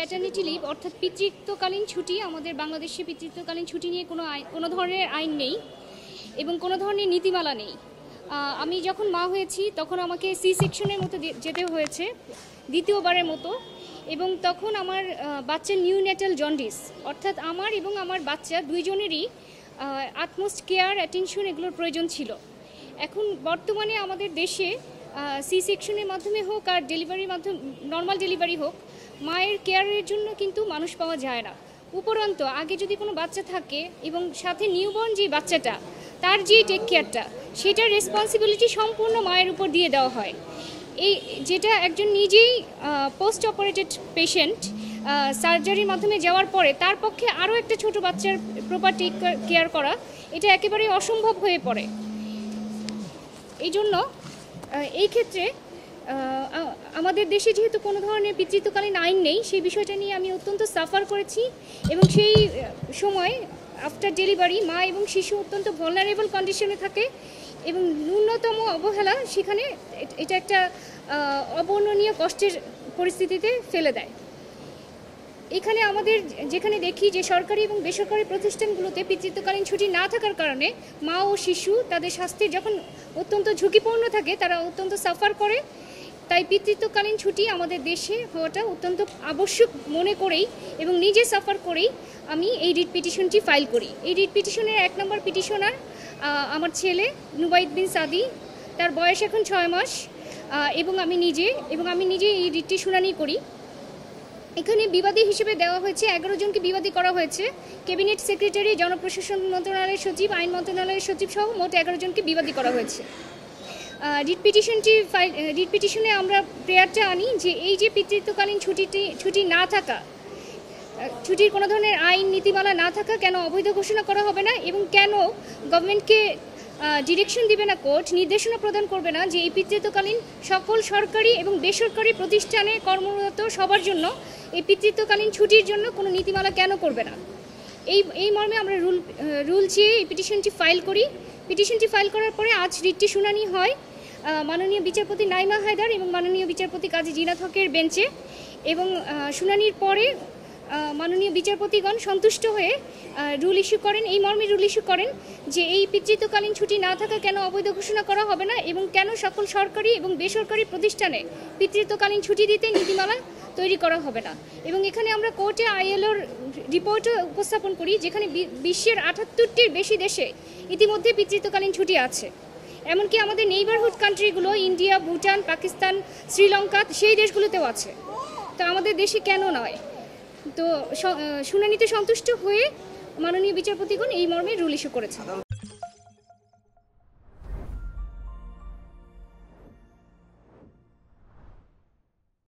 Maternity leave অর্থাৎ পিতৃত্বকালীন ছুটি, আমাদের বাংলাদেশে পিতৃত্বকালীন ছুটি নিয়ে কোনো ধরনের আইন নেই এবং কোনো ধরনের নীতিমালা নেই। আমি যখন মা হয়েছি তখন আমাকে সি সেকশনের মতো যেতে হয়েছে দ্বিতীয়বারের মতো, এবং তখন আমার বাচ্চার নিউনেটাল জন্ডিস, অর্থাৎ আমার এবং আমার বাচ্চা দুইজনেরই আটমোস্ট কেয়ার অ্যাটেনশন এগুলোর প্রয়োজন ছিল। এখন বর্তমানে আমাদের দেশে সি সেকশনের মাধ্যমে হোক আর ডেলিভারির মাধ্যমে নর্মাল ডেলিভারি হোক, মায়ের কেয়ারের জন্য কিন্তু মানুষ পাওয়া যায় না। উপরন্ত আগে যদি কোনো বাচ্চা থাকে এবং সাথে নিউবর্ন যে বাচ্চাটা, তার যে টেক কেয়ারটা, সেটার রেসপন্সিবিলিটি সম্পূর্ণ মায়ের উপর দিয়ে দেওয়া হয়। এই যেটা একজন নিজেই পোস্ট অপারেটেড পেশেন্ট সার্জারির মাধ্যমে যাওয়ার পরে তার পক্ষে আরও একটা ছোট বাচ্চার প্রপার টেক কেয়ার করা, এটা একেবারেই অসম্ভব হয়ে পড়ে। এই জন্য এই ক্ষেত্রে আমাদের দেশে যেহেতু কোনো ধরনের পিতৃত্বকালীন আইন নেই, সেই বিষয়টা নিয়ে আমি অত্যন্ত সাফার করেছি এবং সেই সময় আফটার ডেলিভারি মা এবং শিশু অত্যন্ত ভালনারেবল কন্ডিশনে থাকে এবং ন্যূনতম অবহেলা সেখানে এটা একটা অবর্ণনীয় কষ্টের পরিস্থিতিতে ফেলে দেয়। এখানে আমাদের যেখানে দেখি যে সরকারি এবং বেসরকারি প্রতিষ্ঠানগুলোতে পিতৃত্বকালীন ছুটি না থাকার কারণে মা ও শিশু তাদের স্বাস্থ্যের যখন অত্যন্ত ঝুঁকিপূর্ণ থাকে তারা অত্যন্ত সাফার করে। তাই পিতৃত্বকালীন ছুটি আমাদের দেশে হওয়াটা অত্যন্ত আবশ্যক মনে করেই এবং নিজে সাফার করেই আমি এই রিট পিটিশনটি ফাইল করি। এই রিট পিটিশনের 1 নম্বর পিটিশনার আমার ছেলে নুবাইদ বিন সাদি, তার বয়স এখন 6 মাস, এবং আমি নিজে এই রিটটি শুনানি করি। এখানে বিবাদী হিসেবে দেওয়া হয়েছে 11 জনকে বিবাদী করা হয়েছে। ক্যাবিনেট সেক্রেটারি, জনপ্রশাসন মন্ত্রণালয়ের সচিব, আইন মন্ত্রণালয়ের সচিব সহ মোট 11 জনকে বিবাদী করা হয়েছে। রিট পিটিশনে আমরা প্রেয়ারটা আনি যে এই যে পিতৃত্বকালীন ছুটি না থাকা, ছুটির কোনো ধরনের আইন নীতিমালা না থাকা কেন অবৈধ ঘোষণা করা হবে না এবং কেন গভর্নমেন্টকে ডিরেকশন দিবে না, কোর্ট নির্দেশনা প্রদান করবে না যে এই পিতৃত্বকালীন সকল সরকারি এবং বেসরকারি প্রতিষ্ঠানে কর্মরত সবার জন্য এই পিতৃত্বকালীন ছুটির জন্য কোনো নীতিমালা কেন করবে না। এই মর্মে আমরা রুল চেয়ে এই পিটিশনটি ফাইল করি। পিটিশনটি ফাইল করার পরে আজ রিটটি শুনানি হয় মাননীয় বিচারপতি নাইমা হায়দার এবং মাননীয় বিচারপতি কাজী জিনাত হকের বেঞ্চে, এবং শুনানির পরে মাননীয় বিচারপতিগণ সন্তুষ্ট হয়ে রুল ইস্যু করেন, এই মর্মে রুল ইস্যু করেন যে এই পিতৃত্বকালীন ছুটি না থাকা কেন অবৈধ ঘোষণা করা হবে না এবং কেন সকল সরকারি এবং বেসরকারি প্রতিষ্ঠানে পিতৃত্বকালীন ছুটি দিতে নীতিমালা তৈরি করা হবে না। এবং এখানে আমরা কোর্টে আইএলওর রিপোর্টও উপস্থাপন করি, যেখানে বিশ্বের 78টির বেশি দেশে ইতিমধ্যে পিতৃত্বকালীন ছুটি আছে। এমনকি আমাদের নেইবারহুড কান্ট্রিগুলো ইন্ডিয়া, ভুটান, পাকিস্তান, শ্রীলঙ্কা, সেই দেশগুলোতেও আছে। তো আমাদের দেশে কেন নয়? তো শুনানিতে সন্তুষ্ট হয়ে মাননীয় বিচারপতিগণ এই মর্মে রুল ইস্যু করেছেন।